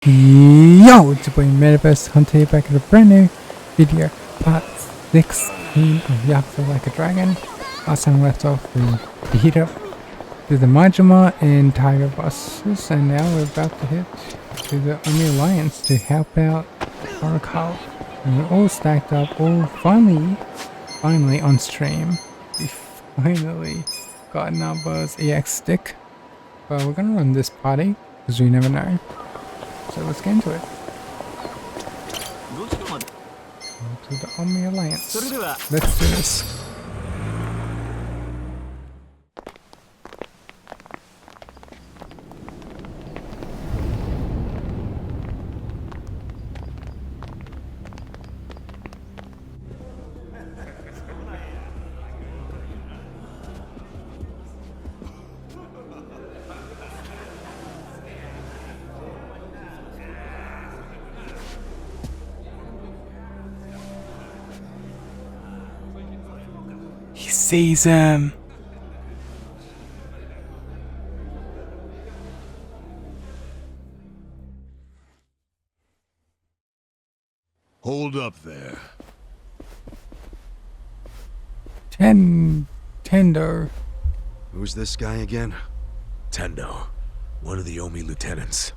Yo, it's your boy MetaverseHunter back at a brand new video, part 16 of Yakuza Like a Dragon. Last time we left off, we hit up to the Majima and Tiger bosses, and now we're about to hit to the Army Alliance to help out Oracle. And we're all stacked up, all finally on stream. We finally got an Buzz EX stick, but we're gonna run this party because we never know. So let's get into it. Go to the Army Alliance. Let's do this. He sees him. Hold up there. Tendo. Who's this guy again? Tendo. One of the Omi lieutenants.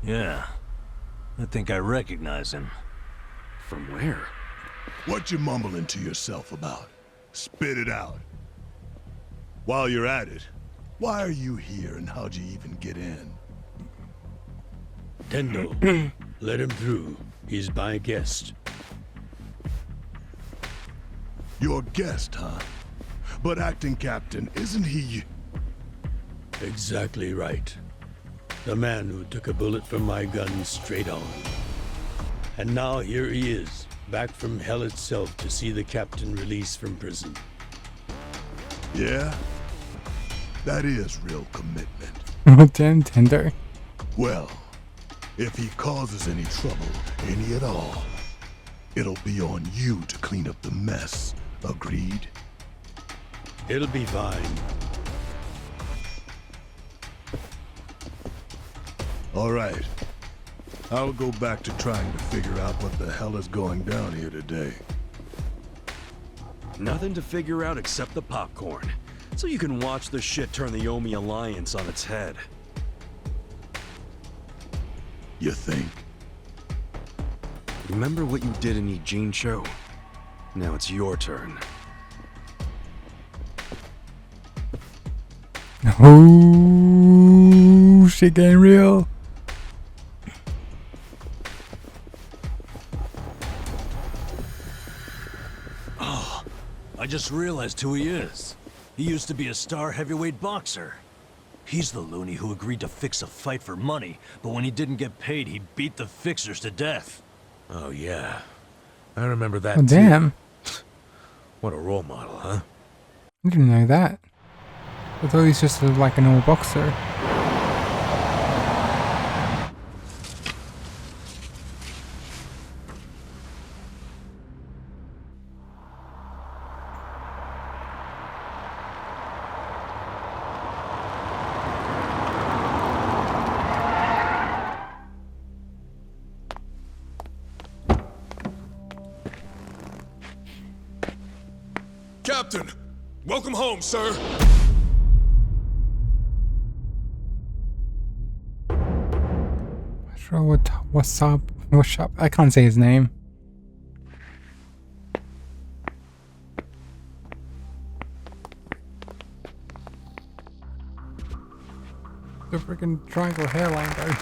Yeah. I think I recognize him. From where? What you mumbling to yourself about? Spit it out. While you're at it, why are you here and how'd you even get in? Tendo, let him through. He's my guest. Your guest, huh? But acting captain, isn't he? Exactly right. The man who took a bullet from my gun straight on. And now here he is, back from hell itself to see the captain released from prison. Yeah? That is real commitment. Oh, damn Tendo. Well, if he causes any trouble, any at all, it'll be on you to clean up the mess. Agreed? It'll be fine. All right. I'll go back to trying to figure out what the hell is going down here today. Nothing to figure out except the popcorn. So you can watch the shit turn the Omi Alliance on its head. You think? Remember what you did in Ijincho? Now it's your turn. Oh, shit getting real. I just realized who he is. He used to be a star heavyweight boxer. He's the loony who agreed to fix a fight for money, but when he didn't get paid, he beat the fixers to death. Oh, yeah. I remember that Oh, too. damn. What a role model, huh? I didn't know that. I thought he's just like a normal boxer. Captain, welcome home, sir. What's up? What's up? I can't say his name. The freaking triangle hairline though.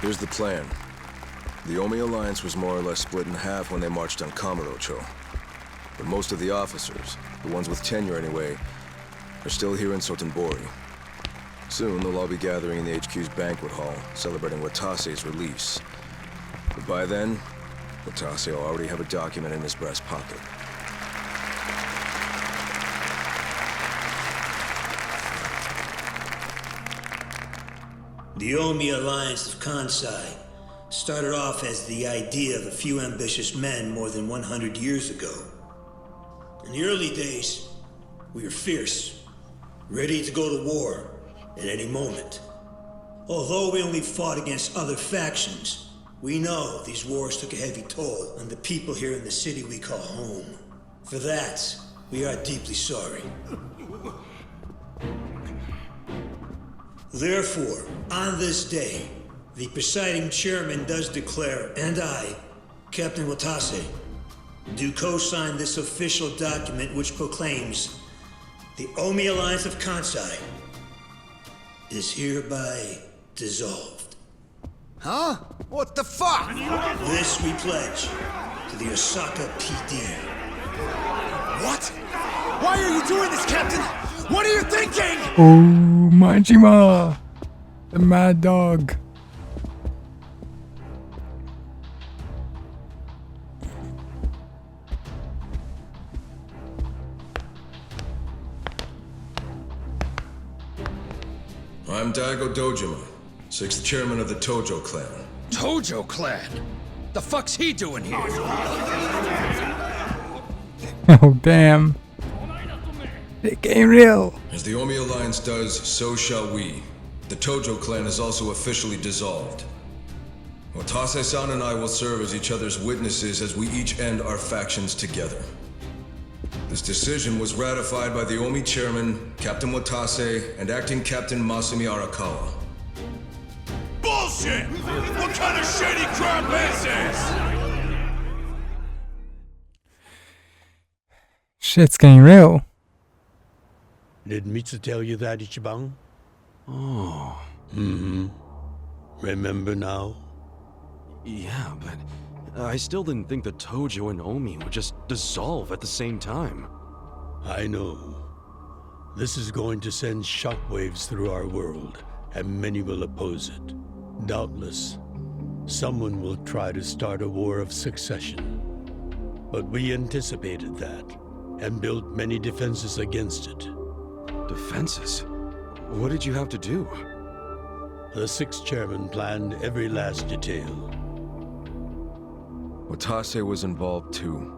Here's the plan. The Omi Alliance was more or less split in half when they marched on Kamurocho. But most of the officers, the ones with tenure anyway, are still here in Sotenbori. Soon they'll all be gathering in the HQ's banquet hall, celebrating Watase's release. But by then, Watase will already have a document in his breast pocket. The Omi Alliance of Kansai started off as the idea of a few ambitious men more than 100 years ago. In the early days, we were fierce, ready to go to war at any moment. Although we only fought against other factions, we know these wars took a heavy toll on the people here in the city we call home. For that, we are deeply sorry. Therefore, on this day, the presiding chairman does declare, and I, Captain Watase, do co-sign this official document which proclaims the Omi Alliance of Kansai is hereby dissolved. Huh? What the fuck? This we pledge to the Osaka PD. What? Why are you doing this, Captain? What are you thinking? Oh, Majima! The mad dog. I'm Daigo Dojima, 6th chairman of the Tojo clan. Tojo clan? The fuck's he doing here? Oh, damn. It came real. As the Omi Alliance does, so shall we. The Tojo clan is also officially dissolved. Watase-san and I will serve as each other's witnesses as we each end our factions together. This decision was ratified by the Omi chairman, Captain Watase, and acting Captain Masumi Arakawa. Bullshit! What kind of shady crap is this? Shit's getting real. Did Mitsu tell you that, Ichiban? Oh, Remember now? yeah, but I still didn't think the Tojo and Omi would just dissolve at the same time. I know. This is going to send shockwaves through our world, and many will oppose it. Doubtless, someone will try to start a war of succession. But we anticipated that, and built many defenses against it. Defenses? What did you have to do? The 6th chairman planned every last detail. Watase was involved too.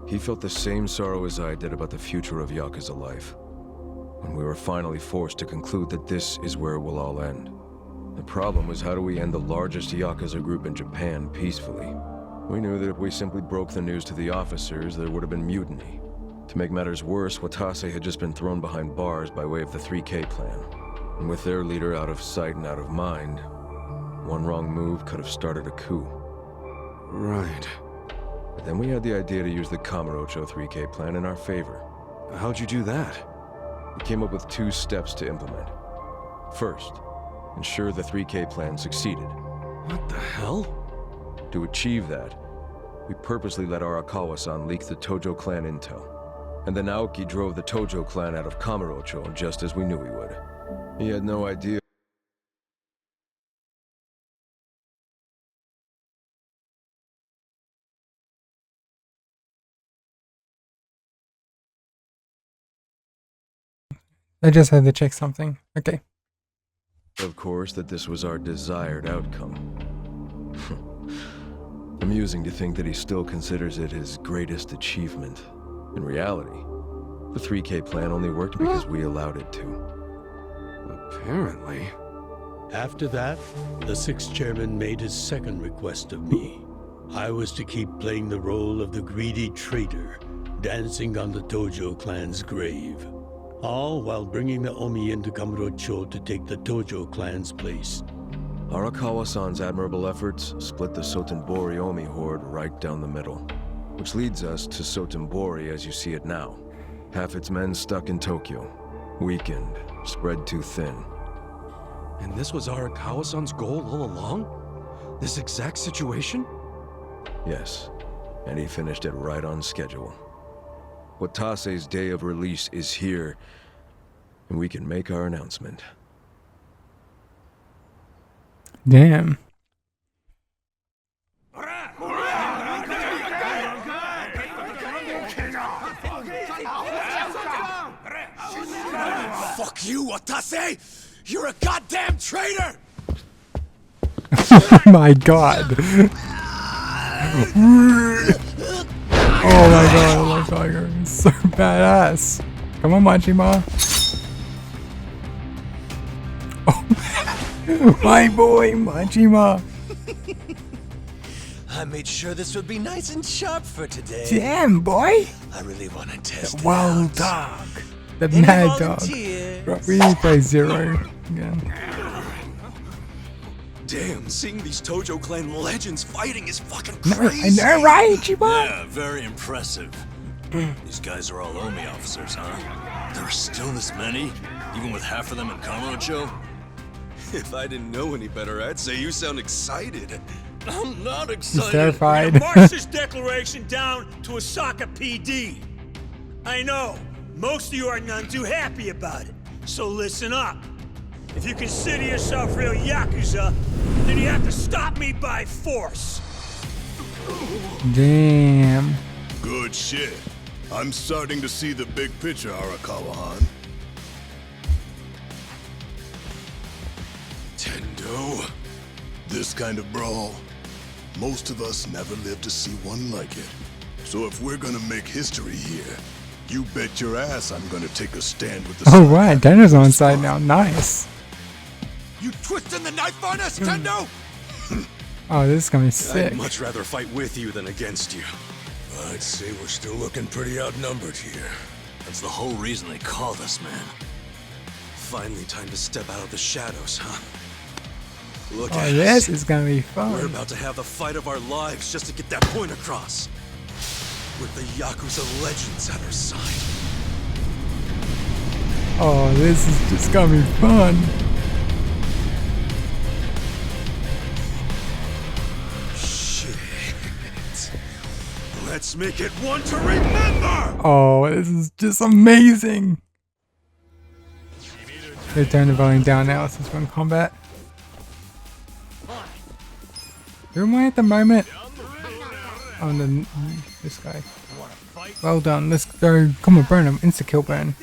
He felt the same sorrow as I did about the future of Yakuza life. When we were finally forced to conclude that this is where it will all end. The problem was, how do we end the largest Yakuza group in Japan peacefully? We knew that if we simply broke the news to the officers, there would have been mutiny. To make matters worse, Watase had just been thrown behind bars by way of the 3K plan. And with their leader out of sight and out of mind, one wrong move could have started a coup. Right. But then we had the idea to use the Kamurocho 3K plan in our favor. How'd you do that? We came up with 2 steps to implement. First, ensure the 3K plan succeeded. What the hell? To achieve that, we purposely let Arakawa-san leak the Tojo clan intel. And then Aoki drove the Tojo clan out of Kamurocho just as we knew he would. He had no idea. I just had to check something. Okay. Of course, that this was our desired outcome. Amusing to think that he still considers it his greatest achievement. In reality, the 3K plan only worked because we allowed it to. Apparently. After that, the 6th chairman made his second request of me. I was to keep playing the role of the greedy traitor, dancing on the Tojo clan's grave. All while bringing the Omi into Kamurocho to take the Tojo clan's place. Arakawa-san's admirable efforts split the Sotenbori Omi horde right down the middle. Which leads us to Sotenbori as you see it now. Half its men stuck in Tokyo. Weakened, spread too thin. And this was Arakawa-san's goal all along? This exact situation? Yes, and he finished it right on schedule. Watase's day of release is here, and we can make our announcement. Damn. Fuck you, Watase! You're a goddamn traitor! Oh my god. Oh my god, you're so badass. Come on, Majima. Oh. My boy, Majima. I made sure this would be nice and sharp for today. Damn, boy. I really want to test it Wild out. dog. The Any mad dog. volunteers? Bro, we need to play Zero again. Damn, seeing these Tojo clan legends fighting is fucking No, crazy. I know, right, Chiba? Yeah, very impressive. These guys are all Omi officers, huh? There are still this many? Even with half of them in Kamurocho? If I didn't know any better, I'd say you sound excited. I'm not He's excited. terrified. March this declaration down to Osaka PD. I know, most of you are none too happy about it, so listen up. If you consider yourself real Yakuza, then you have to stop me by force. Damn. Good shit. I'm starting to see the big picture, Arakawa-han. Tendo. This kind of brawl, most of us never lived to see one like it. So if we're gonna make history here, you bet your ass I'm gonna take a stand with the Oh, side right. Daniel's on side now. Nice. You twisting the knife on us, Tendo? Oh, this is gonna be sick. I'd much rather fight with you than against you. I'd say we're still looking pretty outnumbered here. That's the whole reason they called us, man. Finally time to step out of the shadows, huh? Look Oh, at this us. is gonna be We're fun. about to have the fight of our lives just to get that point across. With the Yakuza legends at our side. Oh, this is just gonna be fun. Shit. Let's make it one to remember! Oh, this is just amazing. They turn the volume down now since we're in combat. Who am I at the moment? Oh, this guy. Well done. Let's go. Come on, burn him. Insta kill burn.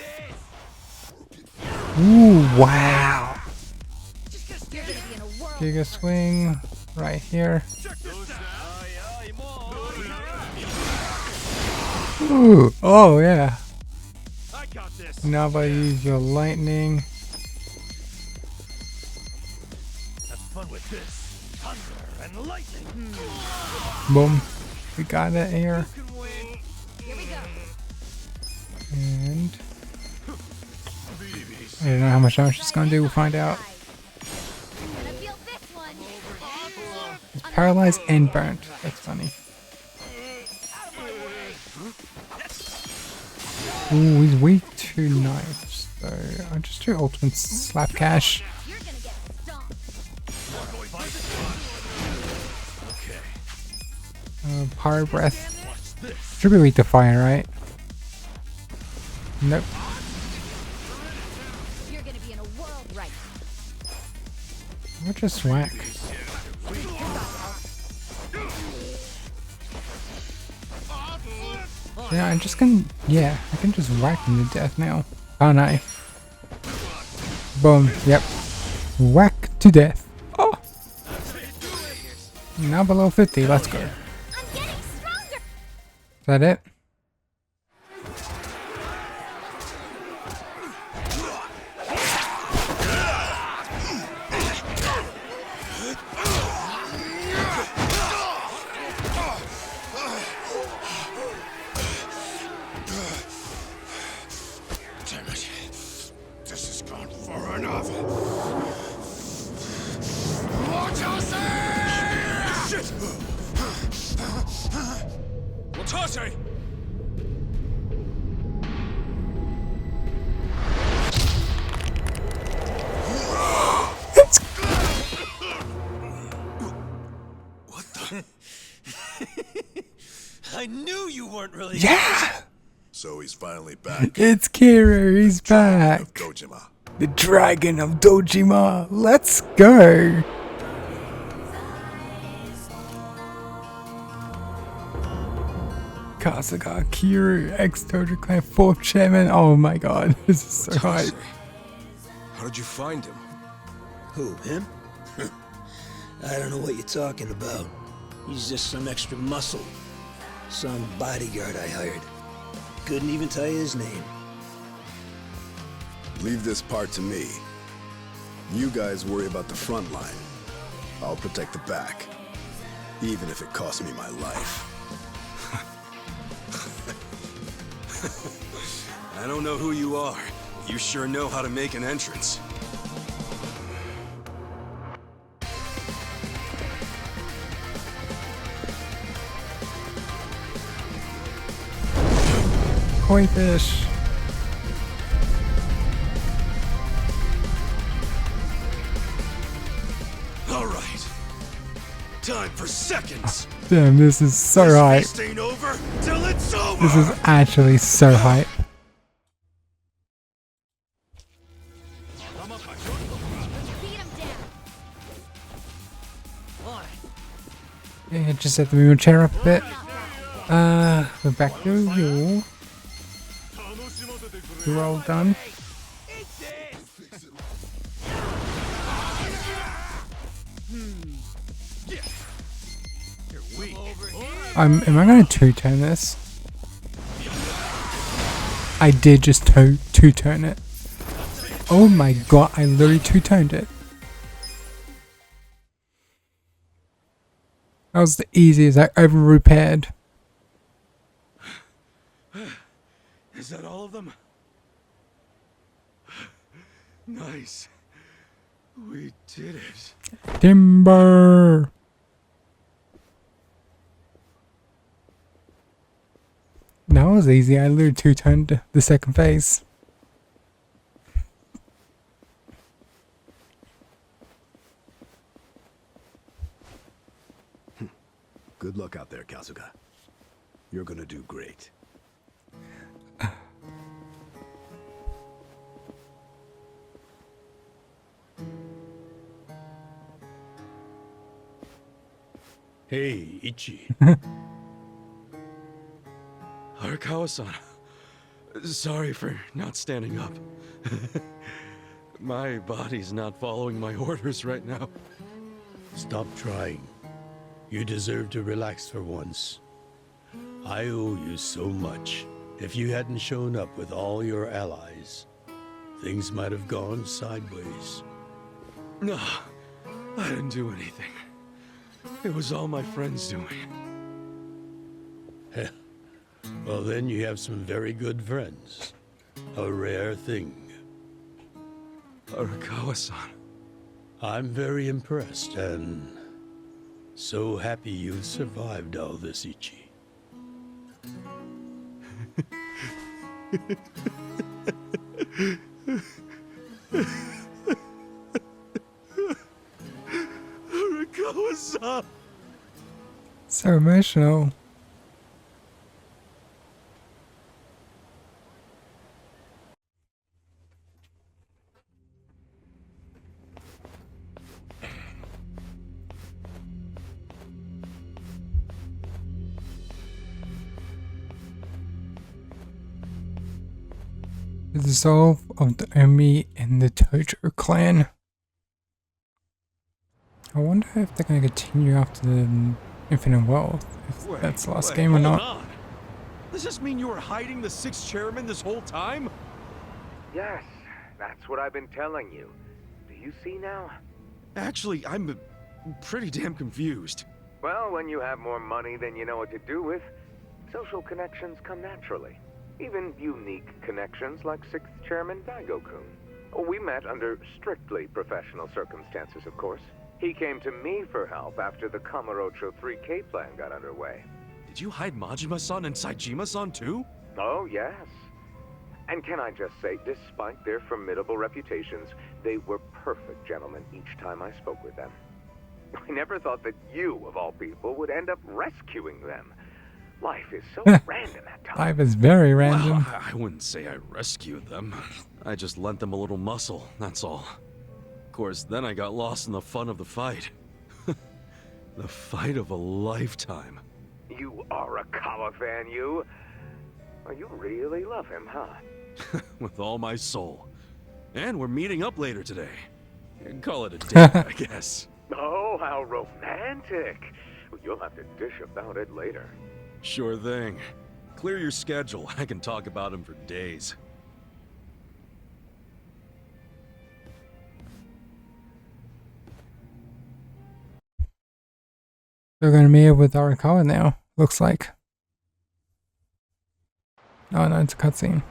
Ooh, wow. Giga swing right here. Ooh, oh yeah. Now if I use your lightning. Have fun with this. Thunder and lightning. Boom. We got it here. And I don't know how much damage it's gonna do, we'll find out. It's paralyzed and burnt. That's funny. Ooh, he's weak to knives, so I'll just do ultimate slap cash. Pyro breath. Should be weak to fire, right? Nope. You're gonna be in a world right. I'll just whack. Yeah, I'm just gonna. Yeah, I can just whack him to death now. Oh no. Boom. Yep. Whack to death. Oh. Now below 50. Let's go. Is that it? Damn it. This has gone far enough. Shit! Watase! What the? I knew you weren't really. Yeah! So he's finally back. It's Kira, he's Of back! Dojima. The Dragon of Dojima! Let's go! Kasuga, Kira, ex-Tojo Clan, 4th chairman. Oh my god, this is so hype. How did you find him? Who, him? I don't know what you're talking about. He's just some extra muscle. Some bodyguard I hired. Couldn't even tell you his name. Leave this part to me. You guys worry about the front line. I'll protect the back. Even if it costs me my life. I don't know who you are. You sure know how to make an entrance. Koi fish. All right. Time for seconds. Damn, this is so hype. This feast ain't over till it's over. This is actually so hype. Beat him down. Yeah, just have to move my chair up a bit. We're back to you. You're all done. Am I going to two-turn this? I did just two-turn it. Oh my god, I literally two-turned it. That was the easiest I ever repaired. Is that all of them? Nice. We did it. Timber! That was easy, I literally two-turned the second phase. Good luck out there, Kazuga. You're gonna do great. Hey, Ichi. Arakawa-san. Sorry for not standing up. My body's not following my orders right now. Stop trying. You deserve to relax for once. I owe you so much. If you hadn't shown up with all your allies, things might have gone sideways. No, I didn't do anything. It was all my friends doing. Well, then you have some very good friends. A rare thing. Arakawa-san. I'm very impressed and so happy you survived all this, Ichi. Arakawa-san. So emotional. The dissolve of the Omi and the Tojo clan. I wonder if they're going to continue after the Infinite Wealth, if that's the last game or not. On. Does this mean you were hiding the sixth chairman this whole time? Yes, that's what I've been telling you. Do you see now? Actually, I'm pretty damn confused. Well, when you have more money than you know what to do with, social connections come naturally. Even unique connections like 6th Chairman Daigo-kun. We met under strictly professional circumstances, of course. He came to me for help after the Kamurocho 3K plan got underway. Did you hide Majima-san and Saejima-san too? Oh, yes. And can I just say, despite their formidable reputations, they were perfect gentlemen each time I spoke with them. I never thought that you, of all people, would end up rescuing them. Life is so random at times. Life is very random. Well, I wouldn't say I rescued them. I just lent them a little muscle, that's all. Of course, then I got lost in the fun of the fight. The fight of a lifetime. You are a Kawa fan, you. Oh, you really love him, huh? With all my soul. And we're meeting up later today. Call it a date, I guess. Oh, how romantic. You'll have to dish about it later. Sure thing. Clear your schedule. I can talk about him for days. They're gonna meet up with Arakawa now, looks like. Oh no, it's a cutscene.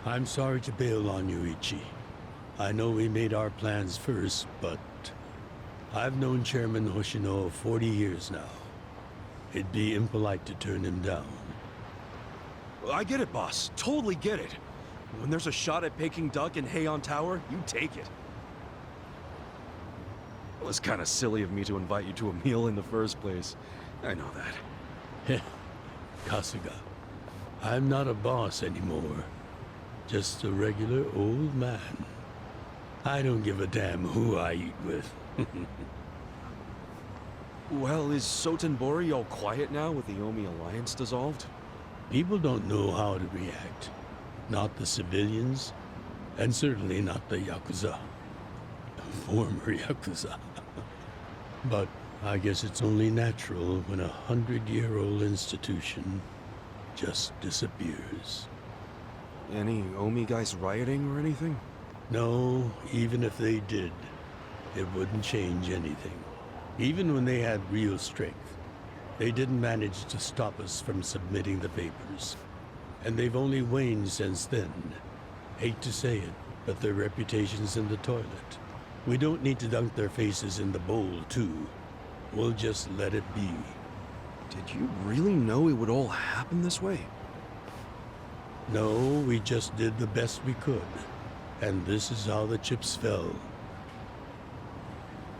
I'm sorry to bail on you, Ichi. I know we made our plans first, but I've known Chairman Hoshino 40 years now. It'd be impolite to turn him down. I get it, boss. Totally get it. When there's a shot at Peking Duck in Heian Tower, you take it. It was kind of silly of me to invite you to a meal in the first place. I know that. Kasuga, I'm not a boss anymore. Just a regular old man. I don't give a damn who I eat with. Well, is Sotenbori all quiet now with the Omi Alliance dissolved? People don't know how to react. Not the civilians, and certainly not the Yakuza. Former Yakuza. But I guess it's only natural when a 100-year-old institution just disappears. Any Omi guys rioting or anything? No, even if they did, it wouldn't change anything. Even when they had real strength, they didn't manage to stop us from submitting the papers. And they've only waned since then. Hate to say it, but their reputation's in the toilet. We don't need to dunk their faces in the bowl, too. We'll just let it be. Did you really know it would all happen this way? No, we just did the best we could. And this is how the chips fell.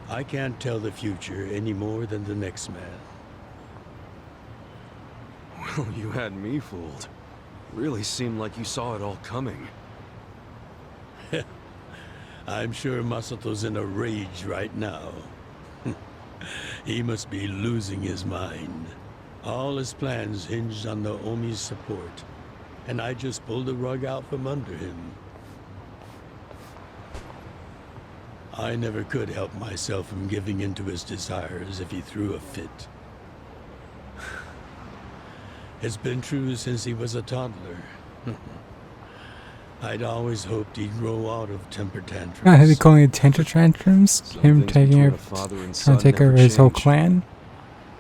I can't tell the future any more than the next man. Well, you had me fooled. Really seemed like you saw it all coming. I'm sure Masato's in a rage right now. He must be losing his mind. All his plans hinged on the Omi's support, and I just pulled the rug out from under him. I never could help myself from giving in to his desires if he threw a fit. It's been true since he was a toddler. I'd always hoped he'd grow out of temper tantrums. Is he calling it temper tantrums? Him taking over, trying to take over his whole clan?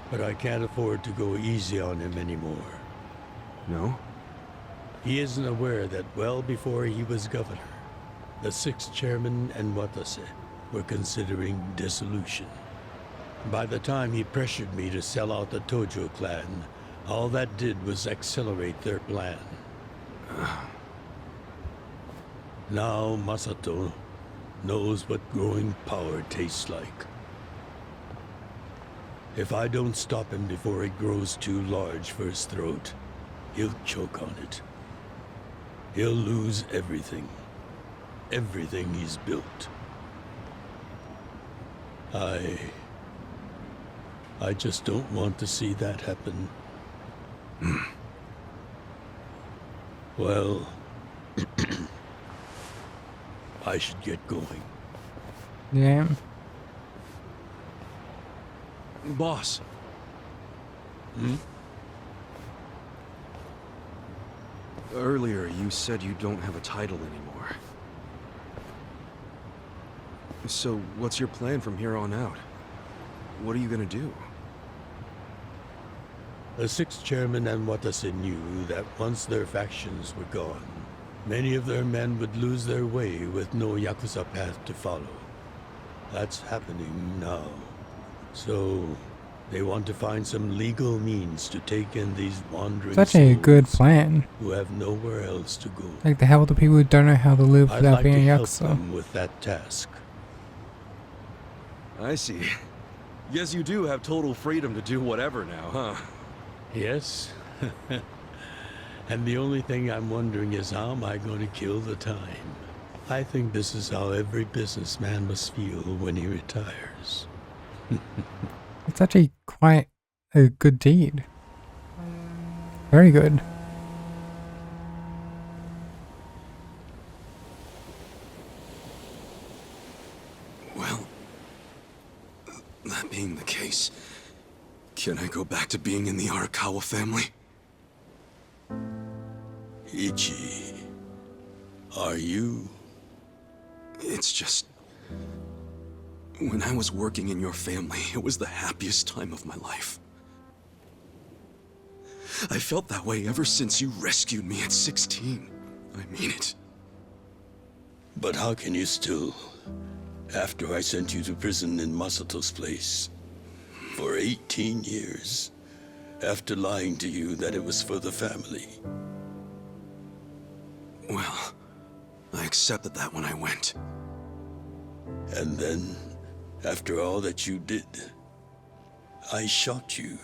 But I can't afford to go easy on him anymore. No? He isn't aware that well before he was governor, the 6th chairman and Watase were considering dissolution. By the time he pressured me to sell out the Tojo clan, all that did was accelerate their plan. Now Masato knows what growing power tastes like. If I don't stop him before it grows too large for his throat, he'll choke on it. He'll lose everything. Everything he's built. I just don't want to see that happen. Well, I should get going. Yeah. Boss. Earlier, you said you don't have a title anymore. So, what's your plan from here on out? What are you gonna do? The 6th chairman and Watase knew that once their factions were gone, many of their men would lose their way with no Yakuza path to follow. That's happening now. So, they want to find some legal means to take in these wandering Such a good plan. who have nowhere else to go. Like to help the people who don't know how to live I'd without like to being a help Yakuza. them with that task. I see. Guess you do have total freedom to do whatever now, huh? Yes. And the only thing I'm wondering is how am I going to kill the time? I think this is how every businessman must feel when he retires. It's actually quite a good deed. Very good. Well, that being the case, can I go back to being in the Arakawa family? Ichi, are you? It's just... When I was working in your family, it was the happiest time of my life. I felt that way ever since you rescued me at 16. I mean it. But how can you still, after I sent you to prison in Masato's place, for 18 years, after lying to you that it was for the family? Well, I accepted that when I went. And then, after all that you did, I shot you.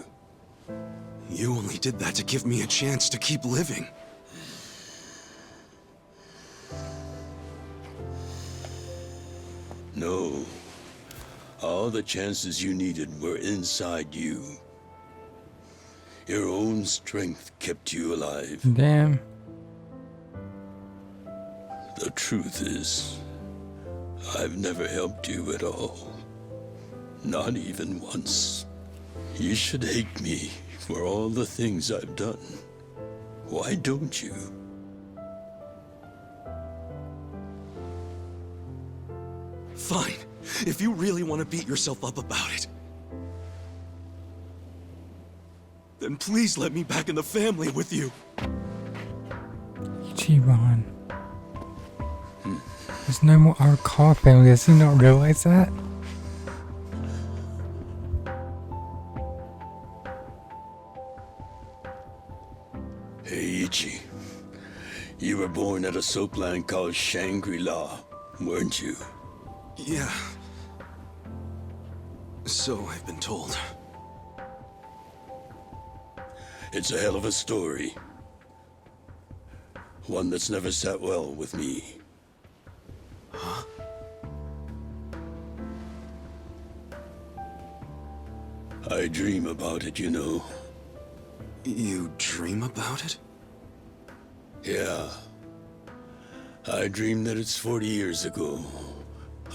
You only did that to give me a chance to keep living. No. All the chances you needed were inside you. Your own strength kept you alive. Damn. The truth is, I've never helped you at all. Not even once. You should hate me for all the things I've done. Why don't you? Fine. If you really want to beat yourself up about it, then please let me back in the family with you. Ichiban. There's no more our car family. Does he not realize that? Hey, Ichi. You were born at a soapland called Shangri-La, weren't you? Yeah. So I've been told. It's a hell of a story. One that's never sat well with me. Huh? I dream about it, you know. You dream about it? Yeah. I dream that it's 40 years ago,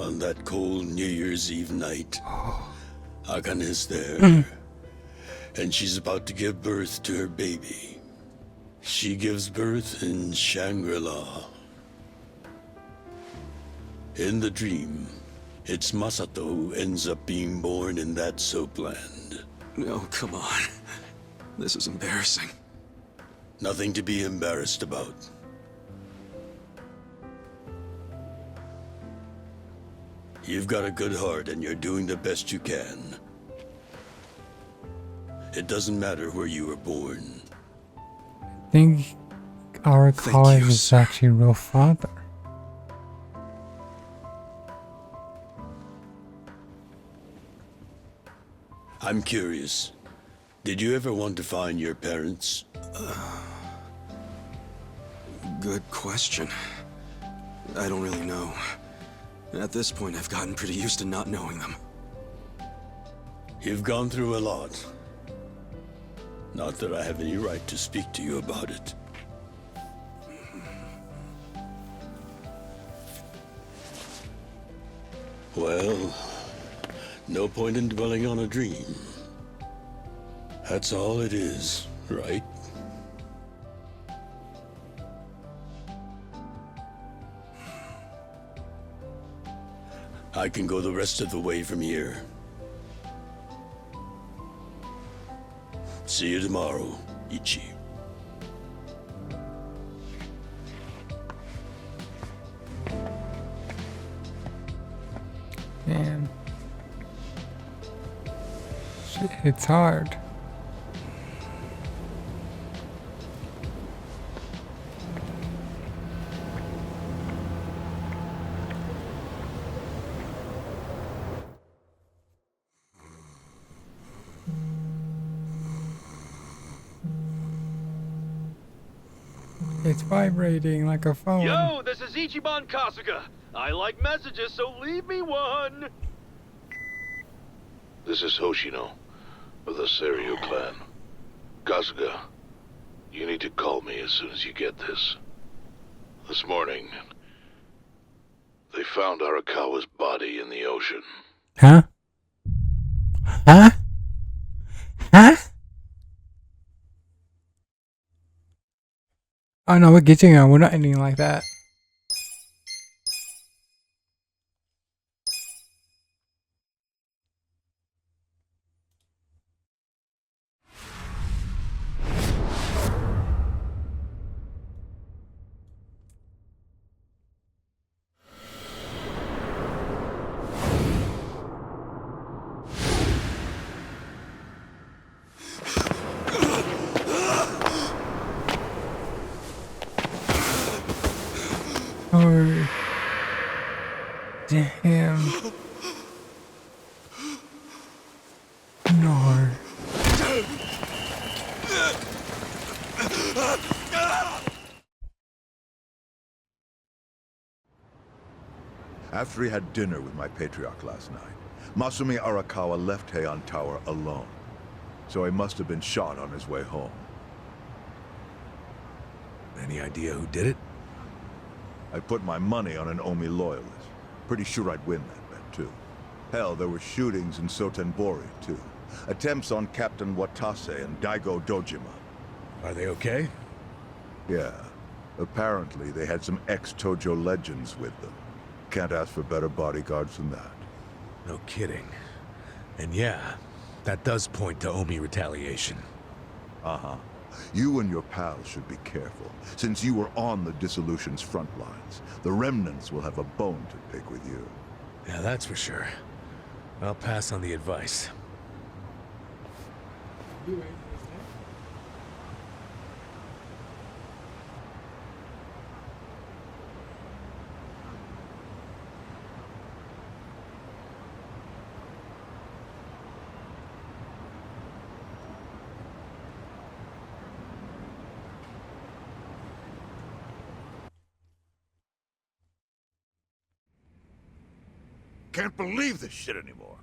on that cold New Year's Eve night. Akane's there, and she's about to give birth to her baby. She gives birth in Shangri-La. In the dream, it's Masato who ends up being born in that soapland. No, come on. This is embarrassing. Nothing to be embarrassed about. You've got a good heart and you're doing the best you can. It doesn't matter where you were born. I think our college is actually real father. I'm curious. Did you ever want to find your parents? Good question. I don't really know. At this point, I've gotten pretty used to not knowing them. You've gone through a lot. Not that I have any right to speak to you about it. Well, no point in dwelling on a dream. That's all it is, right? I can go the rest of the way from here. See you tomorrow, Ichi. Damn. Shit, it's hard. It's vibrating like a phone. Yo, this is Ichiban Kasuga. I like messages, so leave me one. This is Hoshino of the Seiryu clan. Kasuga, you need to call me as soon as you get this. This morning, they found Arakawa's body in the ocean. Huh? Huh? Huh? Oh no, we're getting on. We're not ending like that. Oh, damn. No. After he had dinner with my patriarch last night, Masumi Arakawa left Heian Tower alone. So he must have been shot on his way home. Any idea who did it? I put my money on an Omi loyalist. Pretty sure I'd win that bet, too. Hell, there were shootings in Sotenbori, too. Attempts on Captain Watase and Daigo Dojima. Are they okay? Yeah. Apparently, they had some ex-Tojo legends with them. Can't ask for better bodyguards than that. No kidding. And yeah, that does point to Omi retaliation. Uh-huh. You and your pals should be careful, since you were on the dissolution's front lines. The remnants will have a bone to pick with you. Yeah, that's for sure. I'll pass on the advice. Can't believe this shit anymore.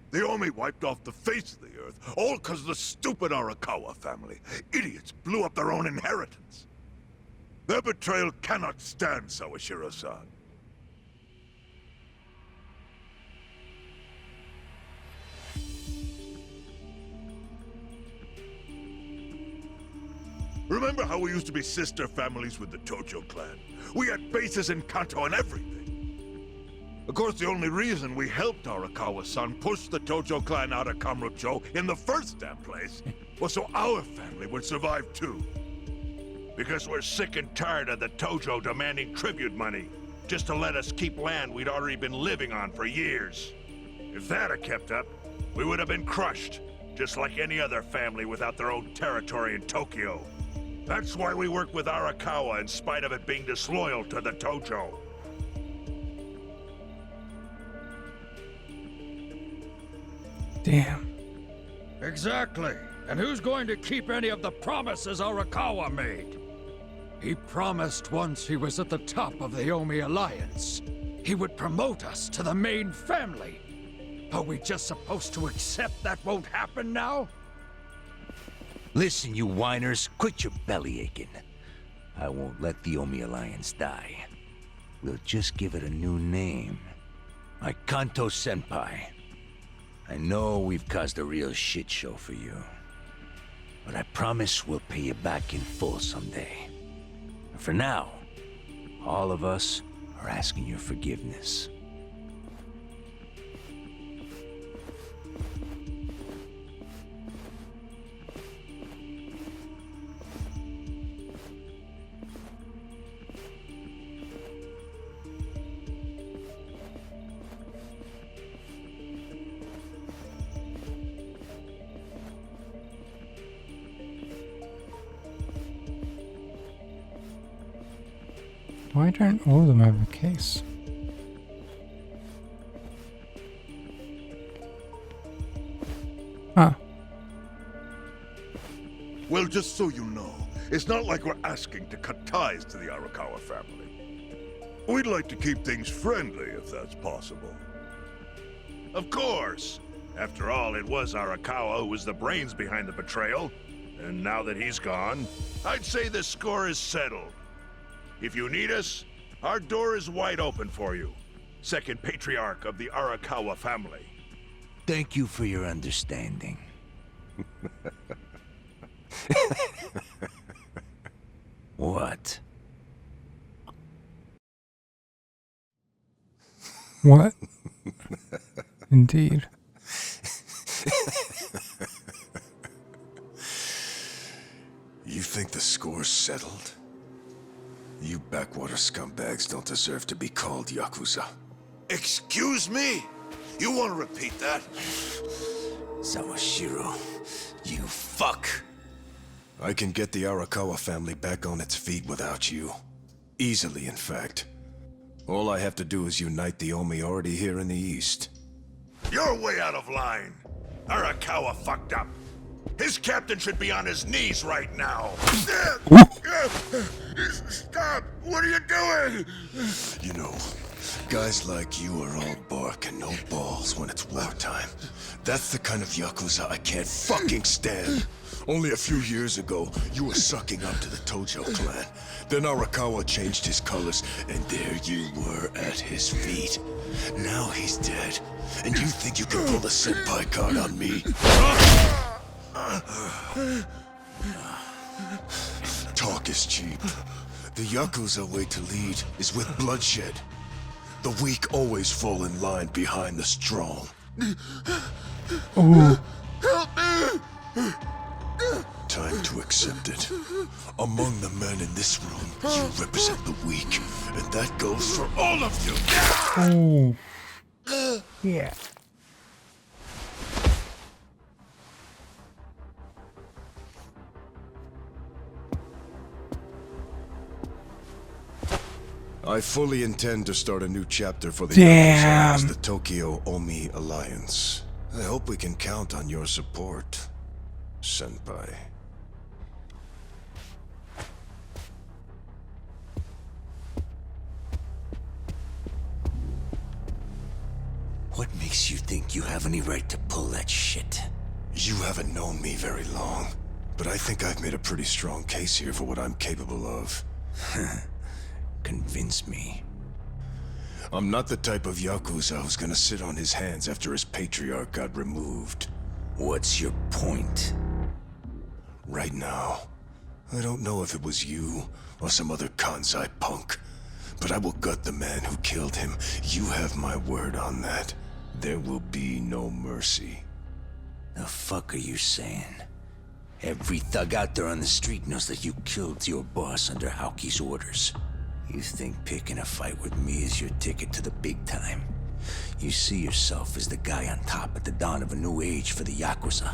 The Omi wiped off the face of the earth, all because of the stupid Arakawa family. Idiots blew up their own inheritance. Their betrayal cannot stand, Sawashiro-san. Remember how we used to be sister families with the Tojo clan? We had bases in Kanto and everything. Of course, the only reason we helped Arakawa-san push the Tojo clan out of Kamurocho in the first damn place was so our family would survive too. Because we're sick and tired of the Tojo demanding tribute money, just to let us keep land we'd already been living on for years. If that had kept up, we would have been crushed, just like any other family without their own territory in Tokyo. That's why we work with Arakawa in spite of it being disloyal to the Tojo. Damn. Exactly. And who's going to keep any of the promises Arakawa made? He promised once he was at the top of the Omi Alliance, he would promote us to the main family. Are we just supposed to accept that won't happen now? Listen, you whiners, quit your belly aching. I won't let the Omi Alliance die. We'll just give it a new name. Like Kanto Senpai. I know we've caused a real shit show for you. But I promise we'll pay you back in full someday. And for now, all of us are asking your forgiveness. Why don't all of them have a case? Huh. Well, just so you know, it's not like we're asking to cut ties to the Arakawa family. We'd like to keep things friendly, if that's possible. Of course! After all, it was Arakawa who was the brains behind the betrayal. And now that he's gone, I'd say the score is settled. If you need us, our door is wide open for you. Second patriarch of the Arakawa family. Thank you for your understanding. What? but What? Indeed. You think the score's settled? You backwater scumbags don't deserve to be called Yakuza. Excuse me? You want to repeat that? Sawashiro, you fuck! I can get the Arakawa family back on its feet without you. Easily, in fact. All I have to do is unite the Omi already here in the east. You're way out of line. Arakawa fucked up. His captain should be on his knees right now. Stop! What are you doing? You know, guys like you are all bark and no balls when it's wartime. That's the kind of Yakuza I can't fucking stand. Only a few years ago, you were sucking up to the Tojo clan. Then Arakawa changed his colors, and there you were at his feet. Now he's dead, and you think you can pull the senpai card on me? Talk is cheap. The Yakuza way to lead is with bloodshed. The weak always fall in line behind the strong. Oh. Help me! Time to accept it. Among the men in this room, you represent the weak, and that goes for all of you. Oh. Yeah. I fully intend to start a new chapter for the Damn. Yakuza as the Tokyo Omi Alliance. I hope we can count on your support, Senpai. what makes you think you have any right to pull that shit? You haven't known me very long, but I think I've made a pretty strong case here for what I'm capable of. Convince me. I'm not the type of Yakuza who's gonna sit on his hands after his patriarch got removed. What's your point? Right now, I don't know if it was you or some other Kansai punk, but I will gut the man who killed him. You have my word on that. There will be no mercy. The fuck are you saying? Every thug out there on the street knows that you killed your boss under Haoki's orders. You think picking a fight with me is your ticket to the big time? You see yourself as the guy on top at the dawn of a new age for the Yakuza.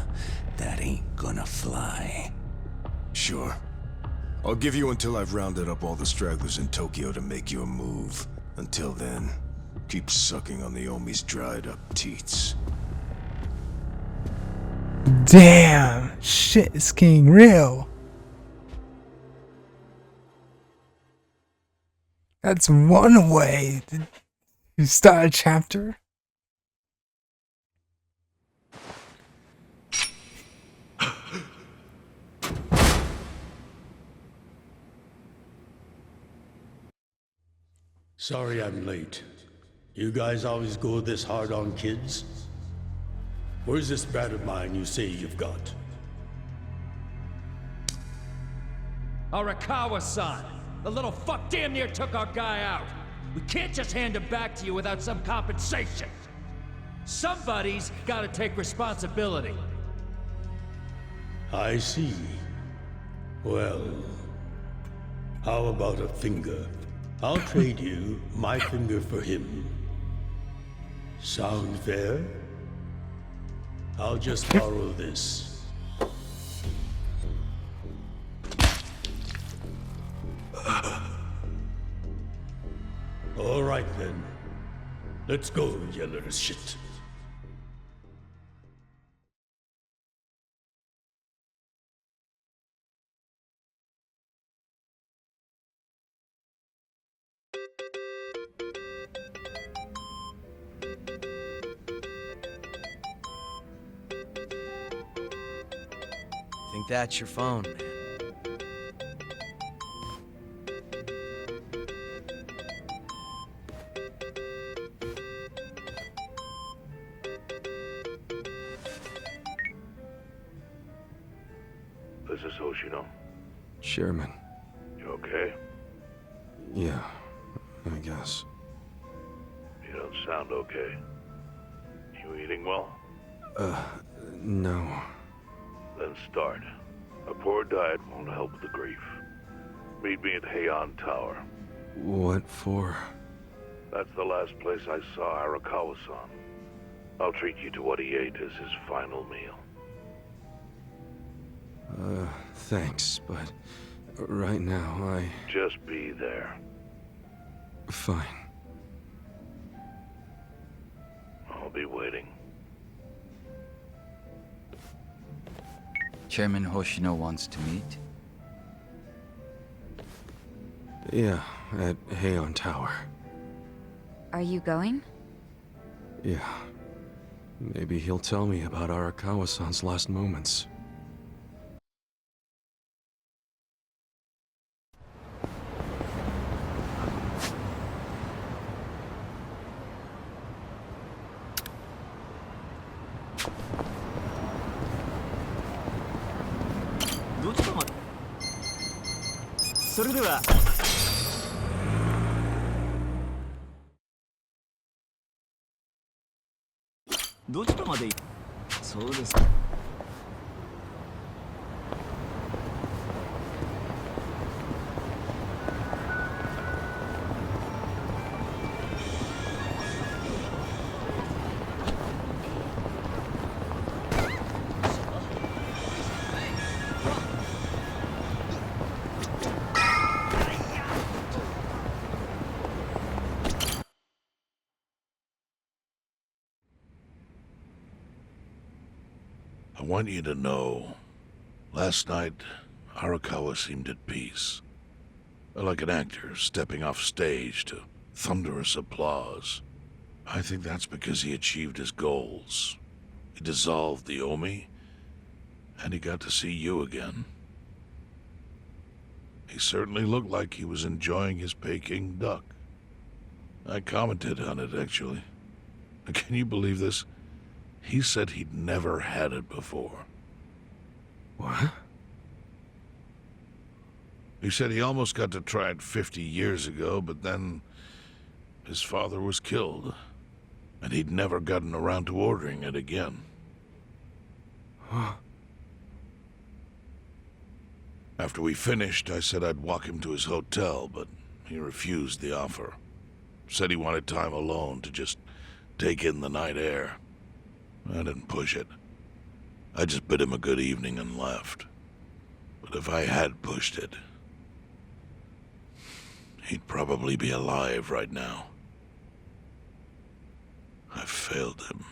That ain't gonna fly. Sure. I'll give you until I've rounded up all the stragglers in Tokyo to make your move. Until then, keep sucking on the Omi's dried up teats. Damn. Shit is getting real. That's one way to start a chapter. Sorry I'm late. You guys always go this hard on kids? Where's this brat of mine you say you've got? Arakawa-san! The little fuck damn near took our guy out. We can't just hand him back to you without some compensation. Somebody's gotta take responsibility. I see. Well, how about a finger? I'll trade you my finger for him. Sound fair? I'll just borrow this. All right then. Let's go, you little shit. Think that's your phone, man. This is Hoshino. Sherman. You okay? Yeah, I guess. You don't sound okay. You eating well? No. Then start. A poor diet won't help the grief. Meet me at Heian Tower. What for? That's the last place I saw Arakawa-san. I'll treat you to what he ate as his final meal. Thanks, but right now Just be there. Fine. I'll be waiting. Chairman Hoshino wants to meet. Yeah, at Heian Tower. Are you going? Yeah. Maybe he'll tell me about Arakawa-san's last moments. I want you to know, last night, Arakawa seemed at peace. Like an actor stepping off stage to thunderous applause. I think that's because he achieved his goals. He dissolved the Omi, and he got to see you again. He certainly looked like he was enjoying his Peking duck. I commented on it, actually. Can you believe this? He said he'd never had it before. What? He said he almost got to try it 50 years ago, but then his father was killed, and he'd never gotten around to ordering it again. Huh? After we finished, I said I'd walk him to his hotel, but he refused the offer. Said he wanted time alone to just take in the night air. I didn't push it. I just bid him a good evening and left. But if I had pushed it, he'd probably be alive right now. I failed him.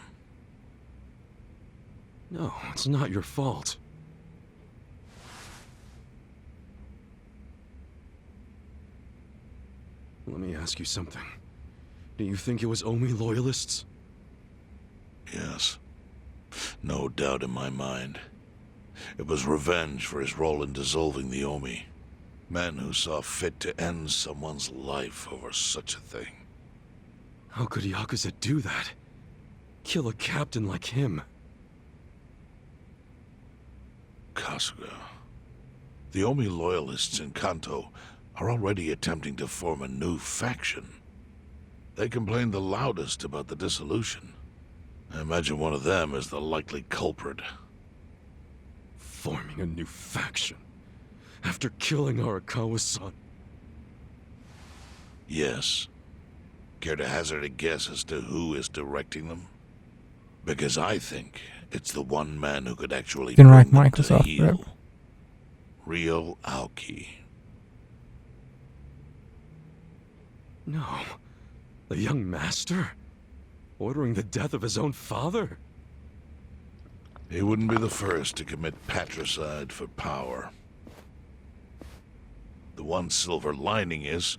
No, it's not your fault. Let me ask you something. Do you think it was Omi loyalists? Yes. No doubt in my mind. It was revenge for his role in dissolving the Omi. Men who saw fit to end someone's life over such a thing. How could Yakuza do that? Kill a captain like him? Kasuga. The Omi loyalists in Kanto are already attempting to form a new faction. They complain the loudest about the dissolution. I imagine one of them is the likely culprit. Forming a new faction? After killing Arakawa-san? Yes. Care to hazard a guess as to who is directing them? Because I think it's the one man who could actually Didn't bring like them to Microsoft, heel. rip. Ryo Aoki. No. The young master? Ordering the death of his own father? He wouldn't be the first to commit patricide for power. The one silver lining is,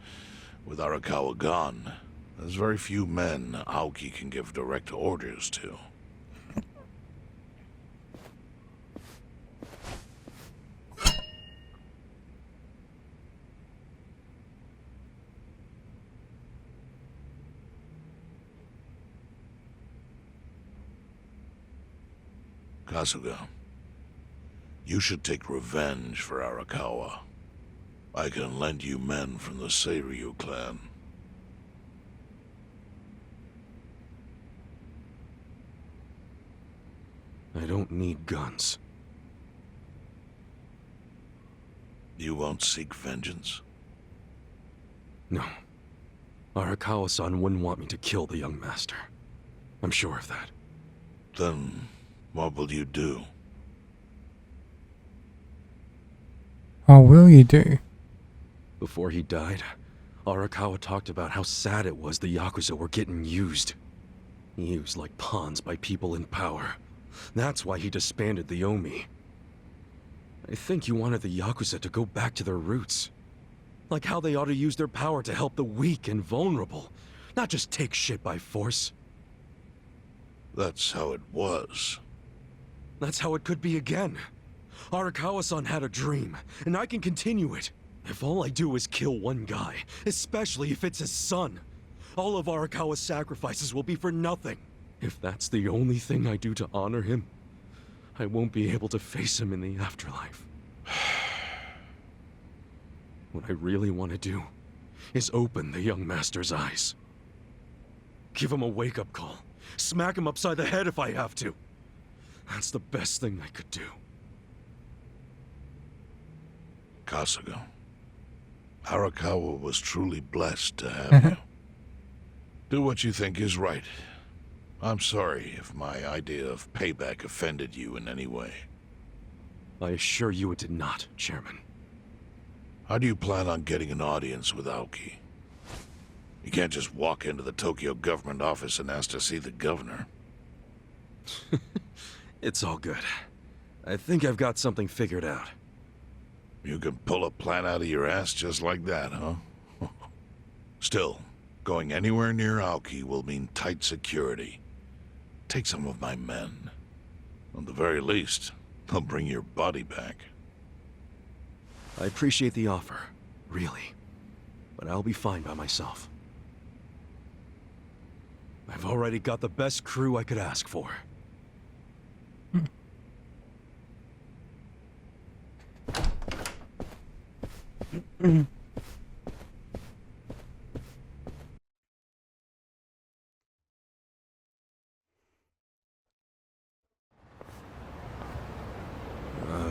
with Arakawa gone, there's very few men Aoki can give direct orders to. Kasuga, you should take revenge for Arakawa. I can lend you men from the Seiryu clan. I don't need guns. You won't seek vengeance? No. Arakawa-san wouldn't want me to kill the young master. I'm sure of that. Then, what will you do? What will you do? Before he died, Arakawa talked about how sad it was the Yakuza were getting used. Used like pawns by people in power. That's why he disbanded the Omi. I think he wanted the Yakuza to go back to their roots. Like how they ought to use their power to help the weak and vulnerable, not just take shit by force. That's how it was. That's how it could be again. Arakawa-san had a dream, and I can continue it. If all I do is kill one guy, especially if it's his son, all of Arakawa's sacrifices will be for nothing. If that's the only thing I do to honor him, I won't be able to face him in the afterlife. What I really want to do is open the young master's eyes. Give him a wake-up call. Smack him upside the head if I have to. That's the best thing I could do. Kasuga, Arakawa was truly blessed to have you. Do what you think is right. I'm sorry if my idea of payback offended you in any way. I assure you it did not, Chairman. How do you plan on getting an audience with Aoki? You can't just walk into the Tokyo government office and ask to see the governor. It's all good. I think I've got something figured out. You can pull a plan out of your ass just like that, huh? Still, going anywhere near Aoki will mean tight security. Take some of my men. At the very least, they'll bring your body back. I appreciate the offer, really. But I'll be fine by myself. I've already got the best crew I could ask for. Oh,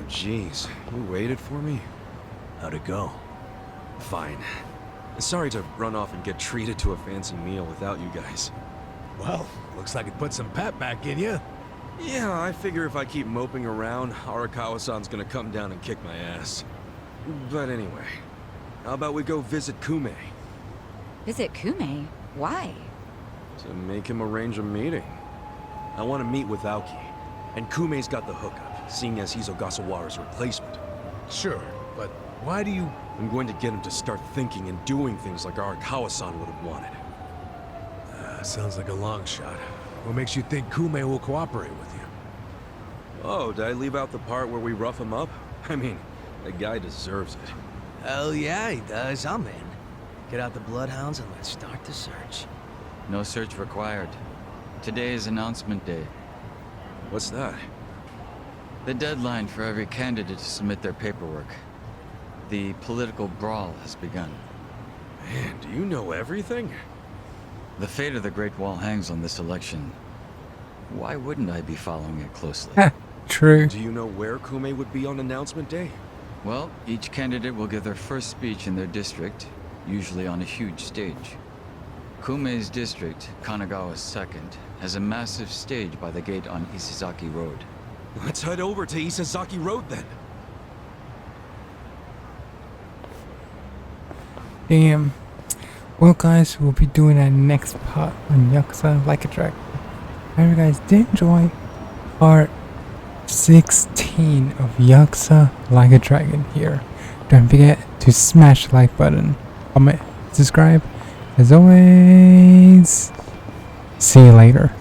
jeez. You waited for me? How'd it go? Fine. Sorry to run off and get treated to a fancy meal without you guys. Well, looks like it put some pep back in you. Yeah, I figure if I keep moping around, Arakawa-san's gonna come down and kick my ass. But anyway, how about we go visit Kume? Visit Kume? Why? To make him arrange a meeting. I want to meet with Aoki, and Kume's got the hookup, seeing as he's Ogasawara's replacement. Sure, but why do you... I'm going to get him to start thinking and doing things like Arakawa-san would have wanted. Sounds like a long shot. What makes you think Kume will cooperate with you? Oh, did I leave out the part where we rough him up? I mean, the guy deserves it. Hell yeah, he does. I'm in. Get out the bloodhounds and let's start the search. No search required. Today is announcement day. What's that? The deadline for every candidate to submit their paperwork. The political brawl has begun. Man, do you know everything? The fate of the Great Wall hangs on this election. Why wouldn't I be following it closely? True. Do you know where Kume would be on announcement day? Well, each candidate will give their first speech in their district, usually on a huge stage. Kume's district, Kanagawa's second, has a massive stage by the gate on Isizaki Road. Let's head over to Isizaki Road then. Damn. Well guys, we'll be doing our next part on Yakuza Like a Dragon. I hope you guys did enjoy part 16 of Yakuza Like a Dragon here. Don't forget to smash the like button, comment, subscribe. As always, see you later.